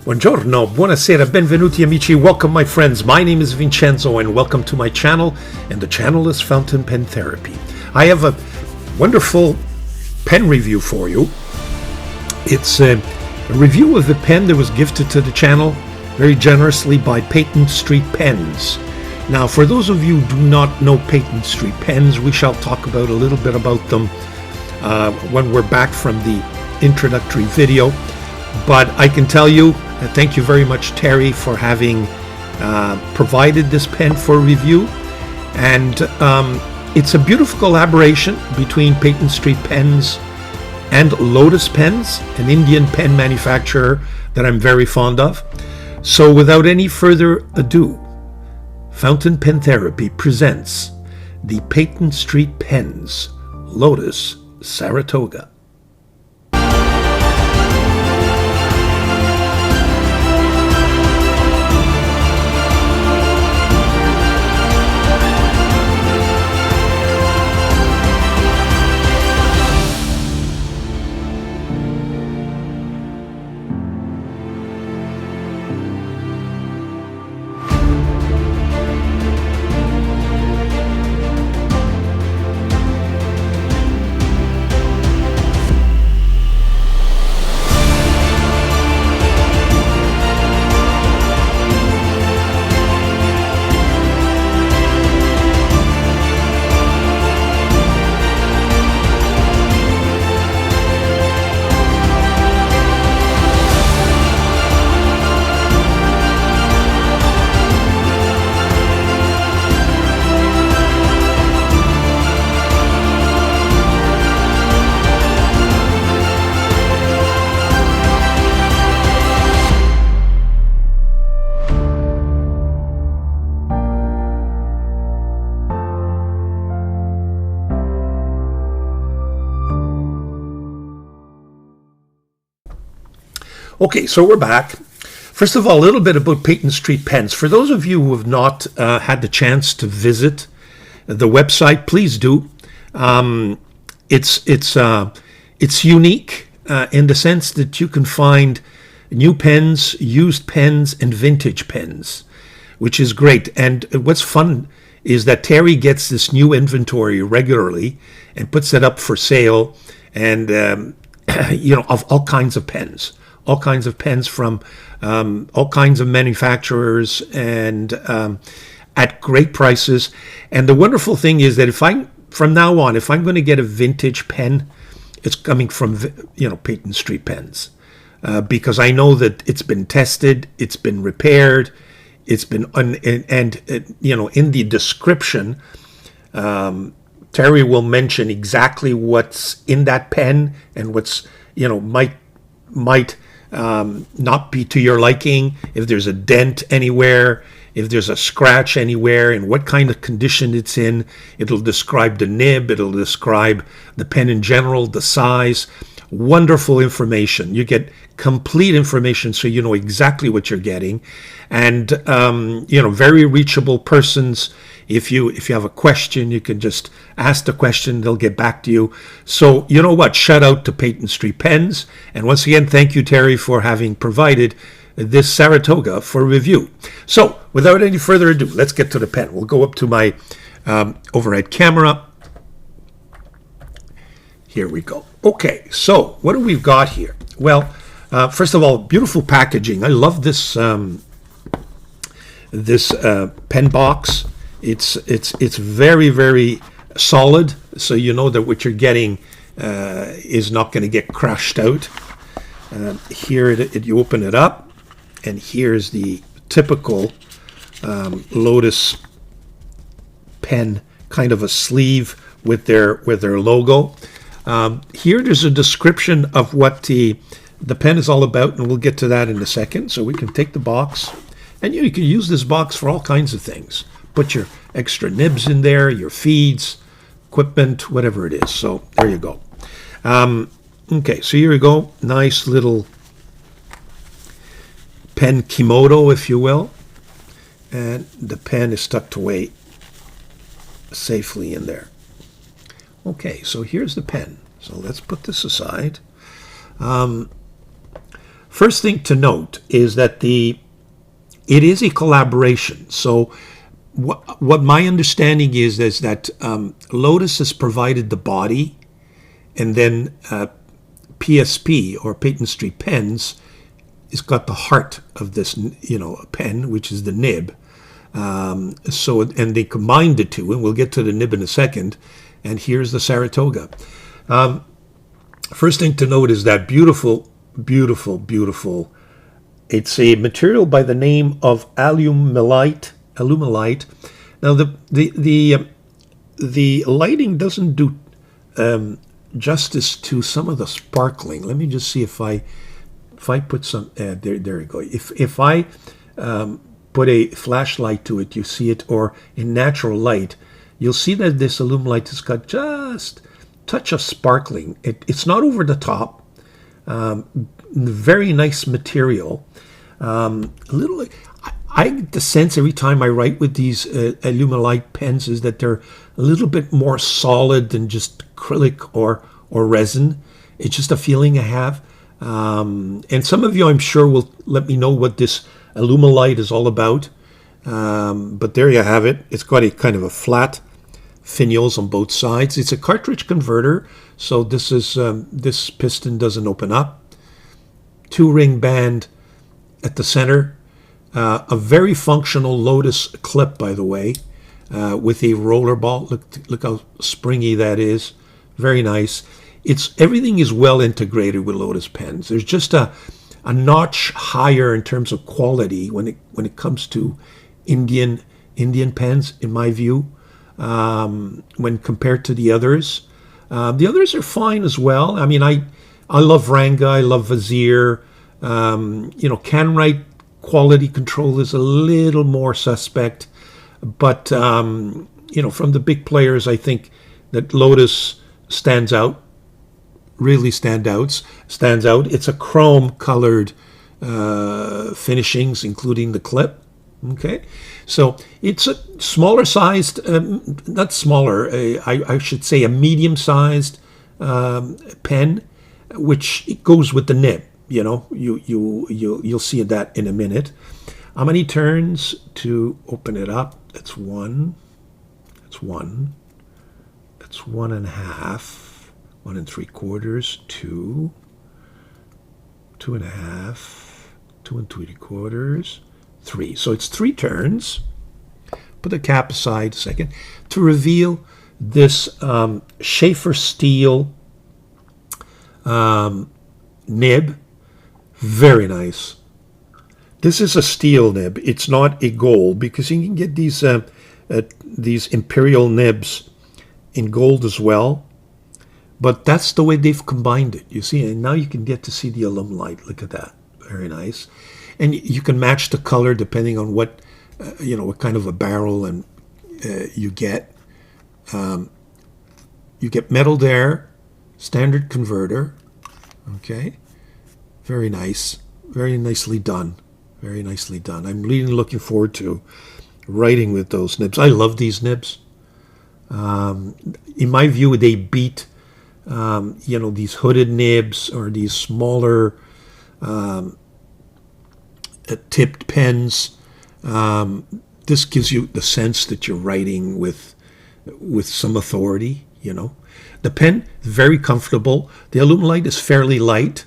Buongiorno, buonasera, benvenuti amici, welcome my friends. My name is Vincenzo and welcome to my channel, and the channel is Fountain Pen Therapy. I have a wonderful pen review for you. It's a review of the pen that was gifted to the channel very generously by PEYTON Street Pens. Now, for those of you who do not know PEYTON Street Pens, we shall talk about a little bit about them when we're back from the introductory video. But I can tell you, thank you very much, Terry, for having provided this pen for review. And it's a beautiful collaboration between PEYTON Street Pens and Lotus Pens, an Indian pen manufacturer that I'm very fond of. So without any further ado, Fountain Pen Therapy presents the PEYTON Street Pens Lotus Saratoga. Okay, so we're back. First of all, a little bit about PEYTON Street Pens. For those of you who have not had the chance to visit the website, please do. It's unique in the sense that you can find new pens, used pens, and vintage pens, which is great. And what's fun is that Terry gets this new inventory regularly and puts it up for sale, and of all kinds of pens. All kinds of pens from all kinds of manufacturers, and at great prices. And the wonderful thing is that from now on, if I'm going to get a vintage pen, it's coming from PEYTON Street Pens, because I know that it's been tested, it's been repaired, it's been in the description, Terry will mention exactly what's in that pen and what's might not be to your liking, if there's a dent anywhere, if there's a scratch anywhere, and what kind of condition it's in. It'll describe the nib, it'll describe the pen in general, the size. Wonderful information. You get complete information, so you know exactly what you're getting. And very reachable persons. If you have a question, you can just ask the question, they'll get back to you. So you know what, shout out to PEYTON Street Pens. And once again, thank you, Terry, for having provided this Saratoga for review. So without any further ado, let's get to the pen. We'll go up to my overhead camera. Here we go. Okay, so what do we've got here? Well, first of all, beautiful packaging. I love this pen box. It's very, very solid, so you know that what you're getting is not going to get crushed out. Here you open it up, and here's the typical Lotus pen, kind of a sleeve with their logo. Here there's a description of what the pen is all about, and we'll get to that in a second. So we can take the box, and you can use this box for all kinds of things. Put your extra nibs in there, your feeds, equipment, whatever it is. So there you go. Okay, so here we go. Nice little pen kimono, if you will. And the pen is tucked away safely in there. Okay, so here's the pen. So let's put this aside. first thing to note is that it is a collaboration. So what my understanding is that Lotus has provided the body, and then PSP, or Peyton Street Pens, has got the heart of this, pen, which is the nib. So, and they combined the two, and we'll get to the nib in a second. And here's the Saratoga. First thing to note is that beautiful, beautiful, beautiful. It's a material by the name of alumilite. Now the lighting doesn't do justice to some of the sparkling. Let me just see if I put some there we go. If I put a flashlight to it, you see it, or in natural light, you'll see that this alumilite has got just a touch of sparkling. It's not over the top. Very nice material. I get the sense every time I write with these alumilite pens is that they're a little bit more solid than just acrylic or resin. It's just a feeling I have. And some of you, I'm sure, will let me know what this alumilite is all about. But there you have it. It's got a kind of a flat finials on both sides. It's a cartridge converter, so this is this piston doesn't open up. 2-ring band at the center. A very functional Lotus clip, by the way, with a roller ball. Look how springy that is. Very nice. Everything is well integrated with Lotus pens. There's just a notch higher in terms of quality when it comes to Indian pens, in my view, when compared to the others. The others are fine as well. I mean, I love Ranga. I love Vizier. Canwright quality control is a little more suspect, but from the big players, I think that Lotus stands out. Really stands out. It's a chrome colored finishings, including the clip. Okay, so it's a smaller sized, not smaller, I should say a medium sized pen, which it goes with the nib. You'll see that in a minute. How many turns to open it up? That's one. That's one. That's 1.5. 1 3/4. 2. 2.5. 2 3/4. 3. So it's 3 turns. Put the cap aside a second to reveal this Sheaffer steel nib. Very nice. This is a steel nib. It's not a gold, because you can get these Imperial nibs in gold as well. But that's the way they've combined it. You see, and now you can get to see the alumilite. Look at that. Very nice. And you can match the color depending on what kind of a barrel and you get. You get metal there, standard converter. Okay. Very nice. Very nicely done. Very nicely done. I'm really looking forward to writing with those nibs. I love these nibs. In my view, they beat, these hooded nibs or these smaller tipped pens. This gives you the sense that you're writing with some authority, The pen is very comfortable. The alumilite is fairly light.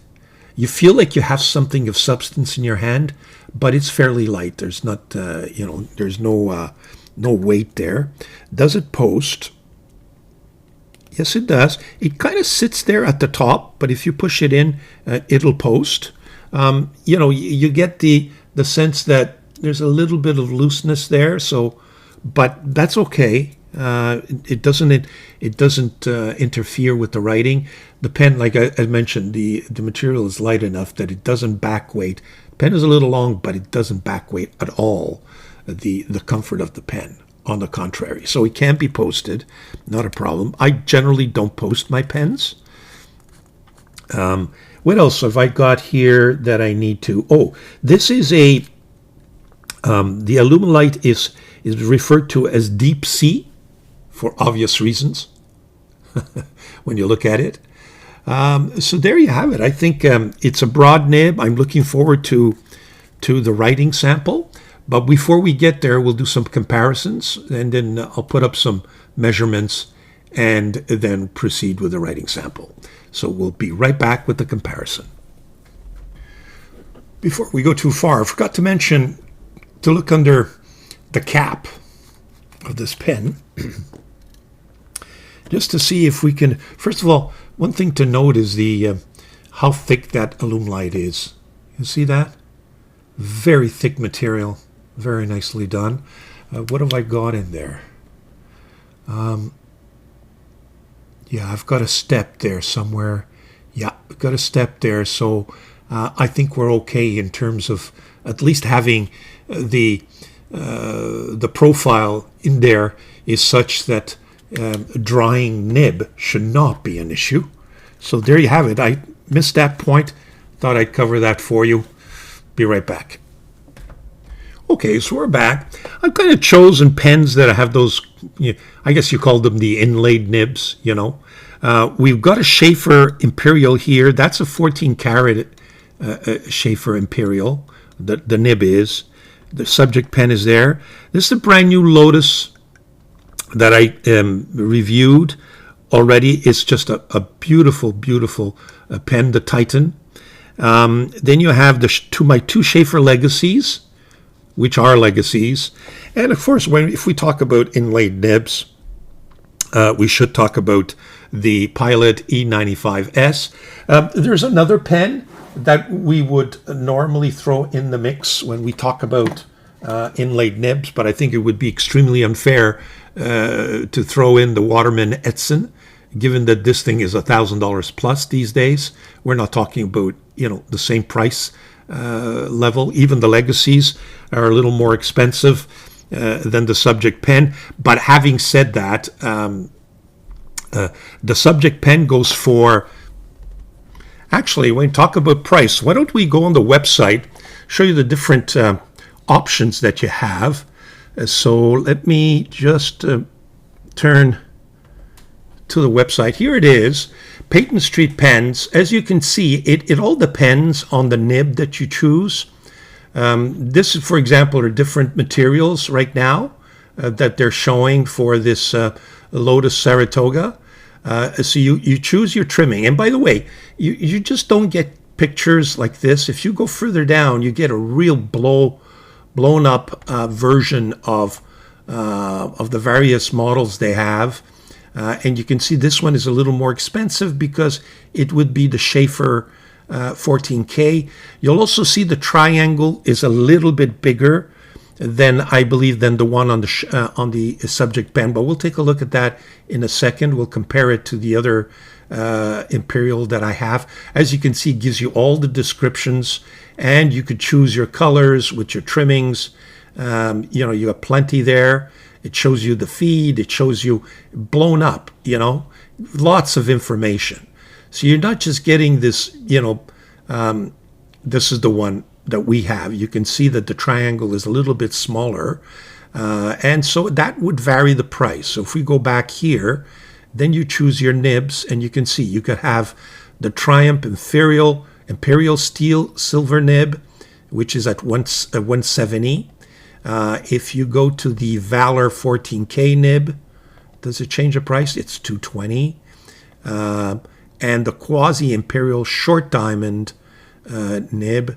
You feel like you have something of substance in your hand, but it's fairly light. There's not, there's no weight there. Does it post? Yes, it does. It kind of sits there at the top, but if you push it in, it'll post. You get the sense that there's a little bit of looseness there. So, but that's okay. It doesn't interfere with the writing. The pen, like I mentioned, the material is light enough that it doesn't back weight. The pen is a little long, but it doesn't back weight at all the comfort of the pen. On the contrary, so it can be posted, not a problem. I generally don't post my pens. What else have I got here that I need to? Oh, this is the alumilite is referred to as deep sea, for obvious reasons, when you look at it. So there you have it. I think it's a broad nib. I'm looking forward to the writing sample. But before we get there, we'll do some comparisons, and then I'll put up some measurements and then proceed with the writing sample. So we'll be right back with the comparison. Before we go too far, I forgot to mention to look under the cap of this pen just to see if we can. First of all, one thing to note is the how thick that alumlite is. You see that? Very thick material, very nicely done. What have I got in there? Yeah, I've got a step there somewhere. Yeah, I've got a step there, so I think we're okay in terms of at least having the profile in there is such that drying nib should not be an issue. So there you have it. I missed that point. Thought I'd cover that for you. Be right back. Okay, so we're back. I've kind of chosen pens that have those, I guess you call them the inlaid nibs, We've got a Sheaffer Imperial here. That's a 14 karat Sheaffer Imperial. The nib is. The subject pen is there. This is a brand new Lotus that I reviewed already. It's just a beautiful, beautiful pen, the Titan. Then you have my two Sheaffer Legacies, which are legacies. And of course, if we talk about inlaid nibs, we should talk about the Pilot E95S. There's another pen that we would normally throw in the mix when we talk about inlaid nibs, but I think it would be extremely unfair to throw in the Waterman Edson, given that this thing is $1,000 plus these days. We're not talking about the same price level. Even the legacies are a little more expensive than the subject pen. But having said that, the subject pen goes for, actually, when we talk about price, why don't we go on the website, show you the different options that you have. So let me just turn to the website. Here it is, Peyton Street Pens. As you can see, it all depends on the nib that you choose. This, for example, are different materials right now that they're showing for this Lotus Saratoga. So you choose your trimming. And by the way, you just don't get pictures like this. If you go further down, you get a real blown up version of the various models they have. And you can see this one is a little more expensive because it would be the Sheaffer 14K. You'll also see the triangle is a little bit bigger than, I believe, than the one on the subject pen. But we'll take a look at that in a second. We'll compare it to the other Imperial that I have. As you can see, it gives you all the descriptions, and you could choose your colors with your trimmings. You have plenty there. It shows you the feed. It shows you blown up, lots of information. So you're not just getting this, this is the one that we have. You can see that the triangle is a little bit smaller. And so that would vary the price. So if we go back here, then you choose your nibs, and you can see you could have the Triumph Imperial Steel Silver nib, which is at 170. If you go to the Valor 14K nib, does it change the price? It's $220. And the Quasi Imperial Short Diamond nib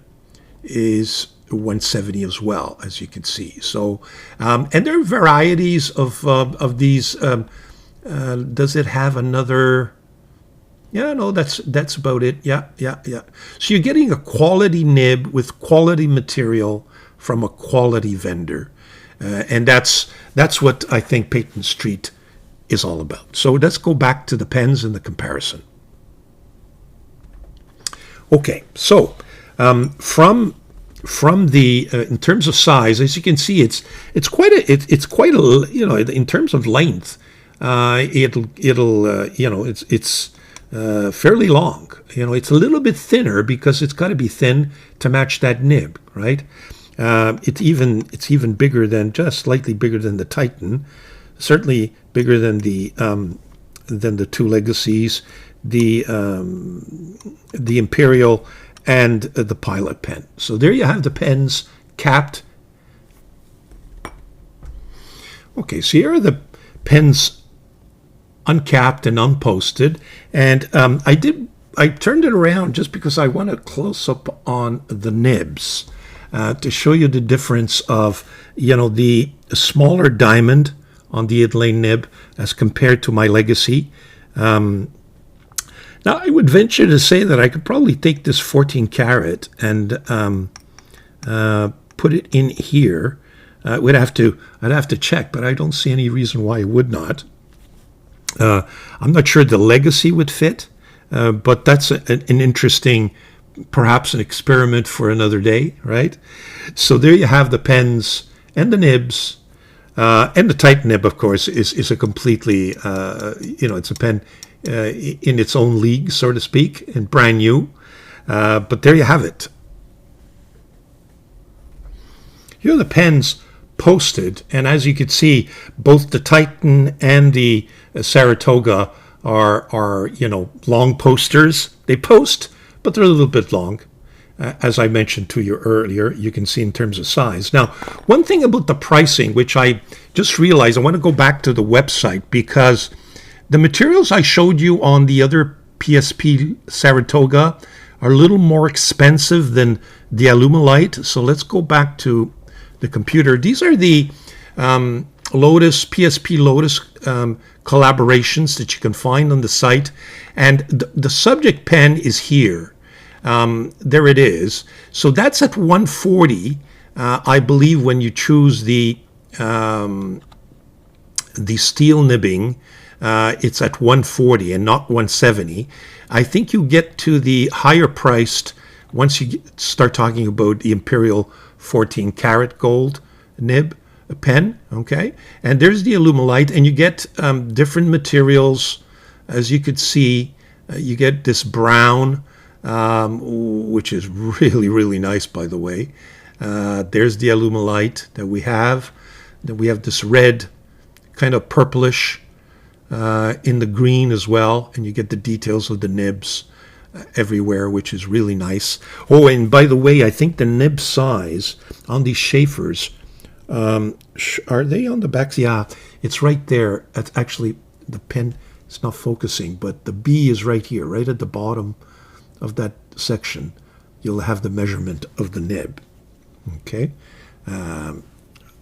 is $170 as well, as you can see. So, and there are varieties of these. Does it have another? Yeah, no, that's about it. Yeah. So you're getting a quality nib with quality material from a quality vendor, and that's what I think Peyton Street is all about. So let's go back to the pens and the comparison. Okay, so from the in terms of size, as you can see, it's quite a in terms of length, it's fairly long. It's a little bit thinner because it's got to be thin to match that nib, right? It's even bigger than, just slightly bigger than the Titan, certainly bigger than the two Legacies. the Imperial, and the Pilot pen. So there you have the pens capped. Okay, so here are the pens uncapped and unposted, and I turned it around just because I want a close-up on the nibs to show you the difference of, the smaller diamond on the Italy nib as compared to my Legacy. Now, I would venture to say that I could probably take this 14 karat and put it in here. I'd have to check, but I don't see any reason why it would not. I'm not sure the Legacy would fit, but that's an interesting, perhaps an experiment for another day, right? So there you have the pens and the nibs, and the tight nib, of course, is a completely, it's a pen in its own league, so to speak, and brand new. But there you have it. Here are the pens posted, and as you can see, both the Titan and the Saratoga are long posters. They post, but they're a little bit long, as I mentioned to you earlier. You can see in terms of size. Now, one thing about the pricing, which I just realized, I want to go back to the website, because the materials I showed you on the other Psp Saratoga are a little more expensive than the Alumilite. So let's go back to the computer. These are the Psp Lotus collaborations that you can find on the site, and the subject pen is here. There it is. So that's at 140, I believe, when you choose the steel nibbing. It's at 140 and not 170. I think you get to the higher priced once you start talking about the Imperial 14 karat gold nib pen. Okay, and there's the Alumilite, and you get different materials. As you could see, you get this brown, which is really, really nice, by the way. There's the Alumilite that we have. Then we have this red, kind of purplish, in the green as well, and you get the details of the nibs everywhere, which is really nice. Oh, and by the way, I think the nib size on these Sheaffers, are they on the backs? Yeah, it's right there. That's actually, the pen is not focusing, but the B is right here, right at the bottom of that section. You'll have the measurement of the nib. Okay, and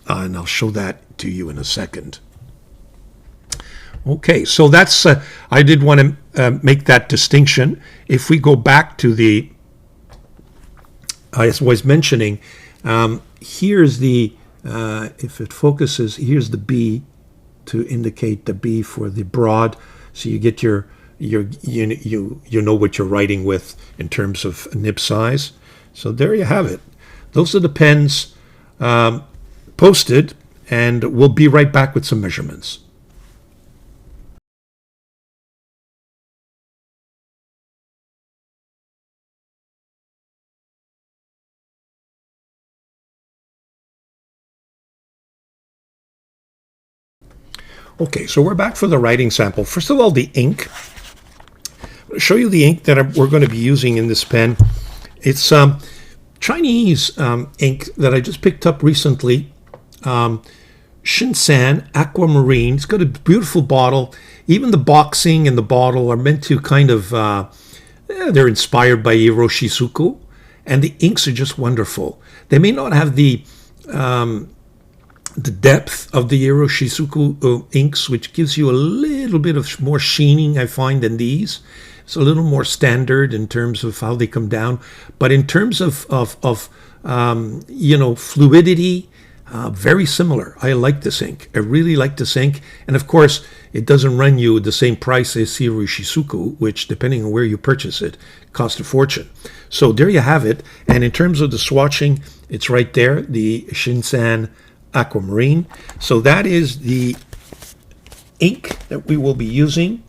I'll show that to you in a second. Okay, so that's, I did want to make that distinction. If we go back to the, I was mentioning, here's the, if it focuses, here's the B to indicate the B for the broad. So you get you know what you're writing with in terms of nib size. So there you have it. Those are the pens posted, and we'll be right back with some measurements. Okay, so we're back for the writing sample. First of all, the ink. I'll show you the ink that we're going to be using in this pen. It's Chinese ink that I just picked up recently. Shinsan Aquamarine. It's got a beautiful bottle. Even the boxing and the bottle are meant to kind of, they're inspired by Hiroshizuku. And the inks are just wonderful. They may not have the depth of the Hiroshizuku inks, which gives you a little bit of more sheening, I find, than these. It's a little more standard in terms of how they come down, but in terms of fluidity, very similar. I like this ink. I really like this ink, and of course, it doesn't run you the same price as Hiroshizuku, which, depending on where you purchase it, costs a fortune. So there you have it. And in terms of the swatching, it's right there, the Shinsan Aquamarine. So that is the ink that we will be using.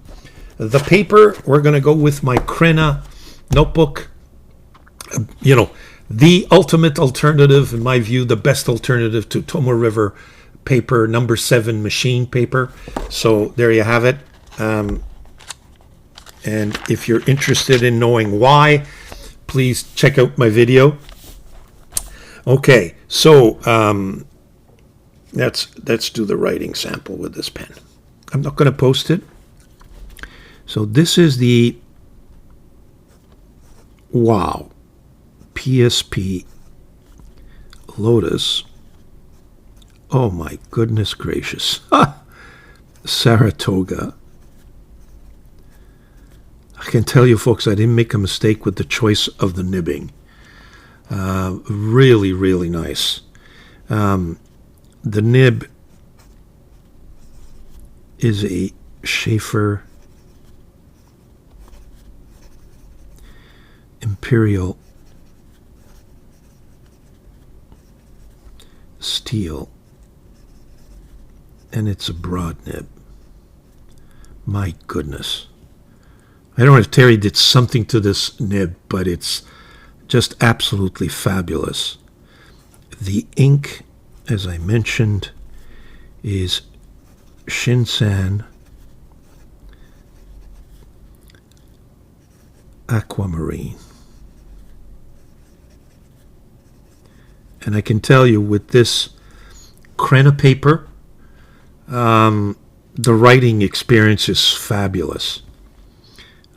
The paper, we're going to go with my Crenna notebook. The ultimate alternative, in my view, the best alternative to Tomoe River paper, number 7 machine paper. So there you have it. And if you're interested in knowing why, please check out my video. Okay, so let's do the writing sample with this pen. I'm not going to post it. So this is the wow Psp Lotus. Oh my goodness gracious. Saratoga. I can tell you folks, I didn't make a mistake with the choice of the nibbing. Really, really nice. The nib is a Sheaffer Imperial steel, and it's a broad nib. My goodness. I don't know if Terry did something to this nib, but it's just absolutely fabulous. The ink, as I mentioned, is Shinsan Aquamarine. And I can tell you with this Krena paper, the writing experience is fabulous.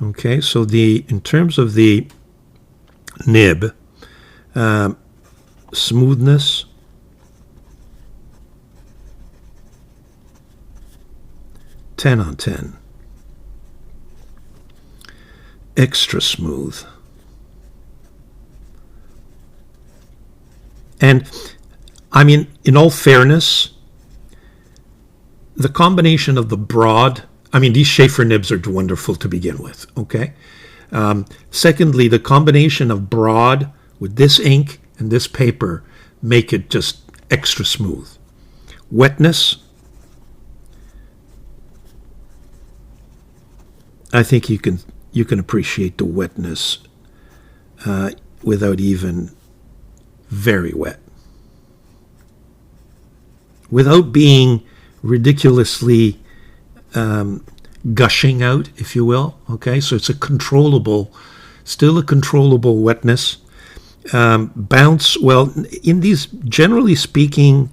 Okay, so in terms of the nib, smoothness, ten on 10. Extra smooth. And I mean, in all fairness, the combination of the broad, I mean, these Sheaffer nibs are wonderful to begin with, okay? Secondly, the combination of broad with this ink and this paper make it just extra smooth. Wetness, I think you can appreciate the wetness without even very wet. Without being ridiculously gushing out, if you will. Okay, so it's still a controllable wetness. Bounce, well, in these, generally speaking,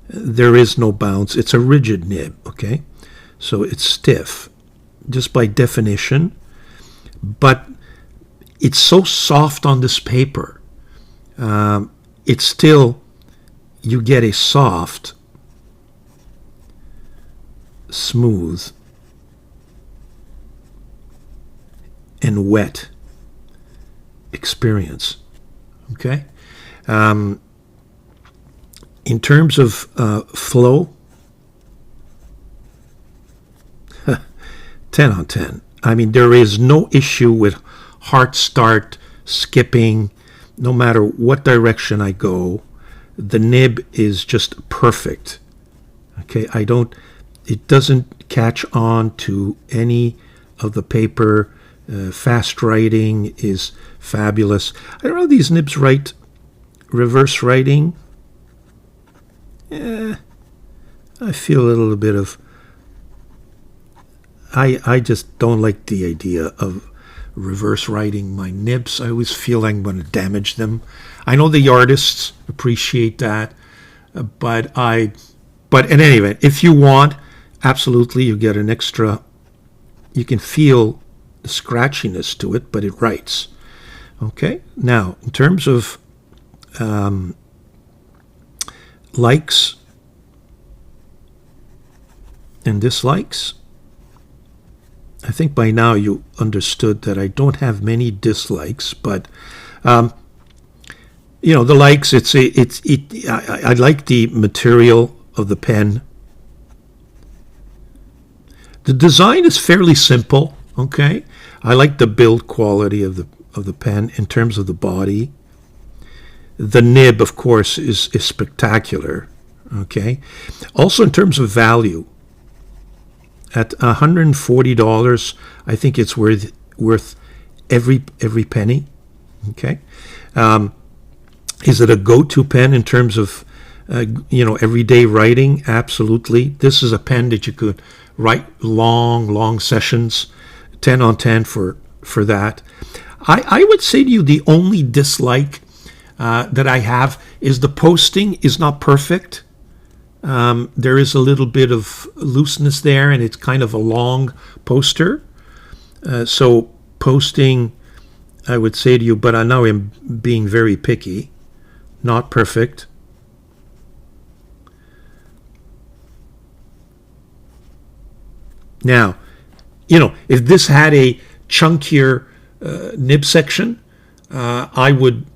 there is no bounce. It's a rigid nib, okay? So it's stiff, just by definition. But it's so soft on this paper. It's still, you get a soft, smooth, and wet experience. Okay? In terms of flow, 10 on 10. I mean, there is no issue with hard start, skipping, no matter what direction I go. The nib is just perfect. Okay, it doesn't catch on to any of the paper. Fast writing is fabulous. I don't know, these nibs write reverse writing. I feel a little bit of, I just don't like the idea of reverse writing my nibs. I always feel I'm going to damage them. I know the artists appreciate that, but in any event, if you want, absolutely, you get an extra, you can feel the scratchiness to it, but it writes. Okay, now, in terms of likes and dislikes, I think by now you understood that I don't have many dislikes, but you know, the likes, I like the material of the pen. The design is fairly simple, okay? I like the build quality of the pen in terms of the body. The nib, of course, is spectacular, okay? Also in terms of value, at $140, I think it's worth every penny. Okay, is it a go-to pen in terms of everyday writing? Absolutely. This is a pen that you could write long sessions 10 on 10 for that. I would say to you the only dislike that I have is the posting is not perfect. There is a little bit of looseness there, and it's kind of a long poster. So posting, I would say to you, but I know I'm being very picky, not perfect. Now, if this had a chunkier nib section, I would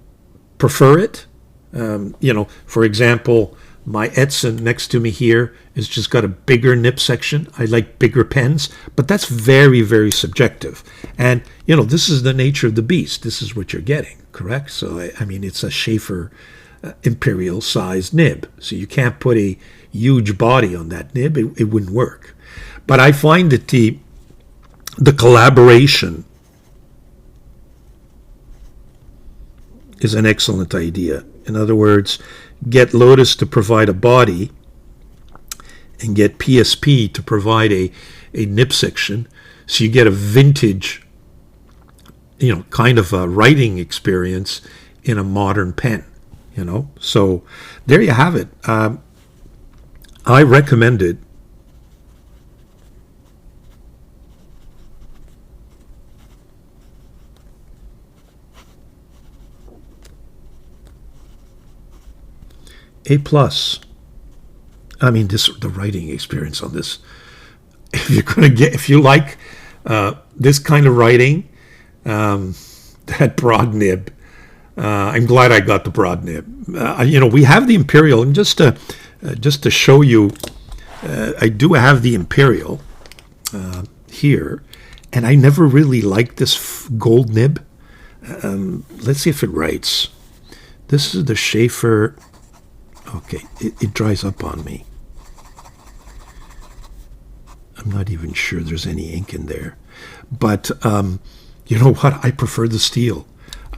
prefer it. For example, my Edson next to me here has just got a bigger nib section. I like bigger pens, but that's very, very subjective. And, this is the nature of the beast. This is what you're getting, correct? So, I mean, it's a Sheaffer Imperial sized nib. So you can't put a huge body on that nib. It wouldn't work. But I find that the collaboration is an excellent idea. In other words, get Lotus to provide a body and get PSP to provide a nib section, so you get a vintage, kind of a writing experience in a modern pen, So there you have it. I recommend it. A plus. I mean, the writing experience on this. If you like this kind of writing, that broad nib. I'm glad I got the broad nib. We have the Imperial, and just to show you, I do have the Imperial here, and I never really liked this gold nib. Let's see if it writes. This is the Sheaffer. Okay, it dries up on me. I'm not even sure there's any ink in there. But you know what? I prefer the steel.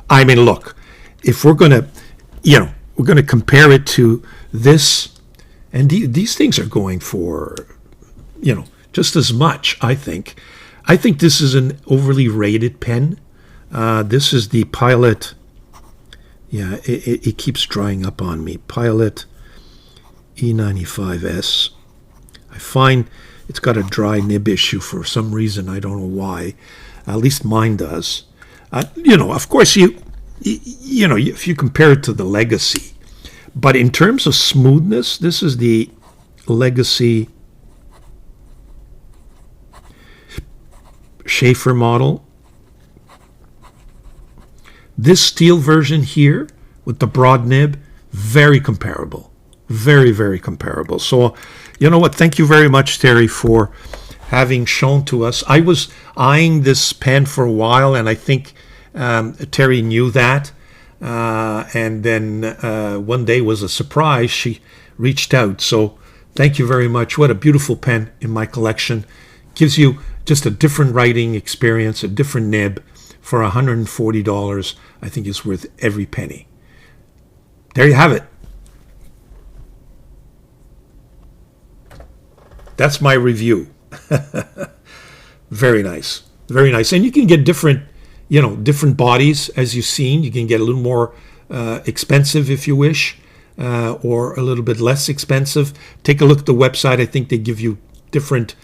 I mean, look, if we're going to compare it to this, and these things are going for, just as much, I think. I think this is an overly rated pen. This is the Pilot. Yeah, it keeps drying up on me. Pilot E95S. I find it's got a dry nib issue for some reason. I don't know why. At least mine does. Of course, if you compare it to the Legacy. But in terms of smoothness, this is the Legacy Sheaffer model. This steel version here with the broad nib, very comparable. Very, very comparable. So, you know what? Thank you very much, Terry, for having shown to us. I was eyeing this pen for a while, and I think Terry knew that. And then one day was a surprise. She reached out. So thank you very much. What a beautiful pen in my collection. Gives you just a different writing experience, a different nib. For $140, I think it's worth every penny. There you have it. That's my review. Very nice. Very nice. And you can get different bodies, as you've seen. You can get a little more expensive if you wish, or a little bit less expensive. Take a look at the website. I think they give you different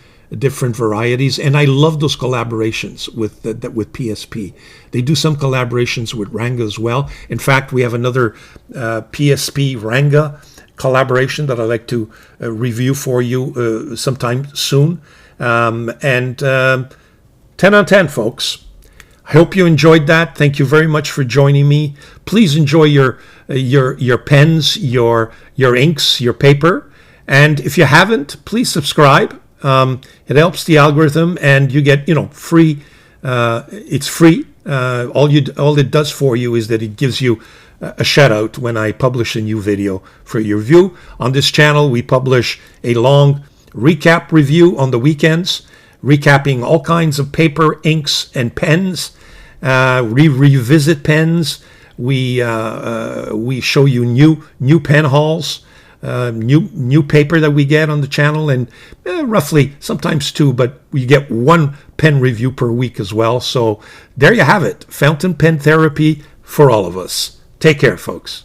varieties, and I love those collaborations with PSP. They do some collaborations with Ranga as well. In fact, we have another PSP Ranga collaboration that I'd like to review for you sometime soon. And 10 on 10, folks. I hope you enjoyed that. Thank you very much for joining me. Please enjoy your pens, your inks, your paper, and if you haven't, please subscribe. It helps the algorithm, and you get free. It's free. All it does for you is that it gives you a shout out when I publish a new video for your review. On this channel, we publish a long recap review on the weekends, recapping all kinds of paper, inks, and pens. We revisit pens. We show you new pen hauls. new paper that we get on the channel, and roughly sometimes 2, but we get 1 pen review per week as well. So there you have it, fountain pen therapy for all of us. Take care, folks.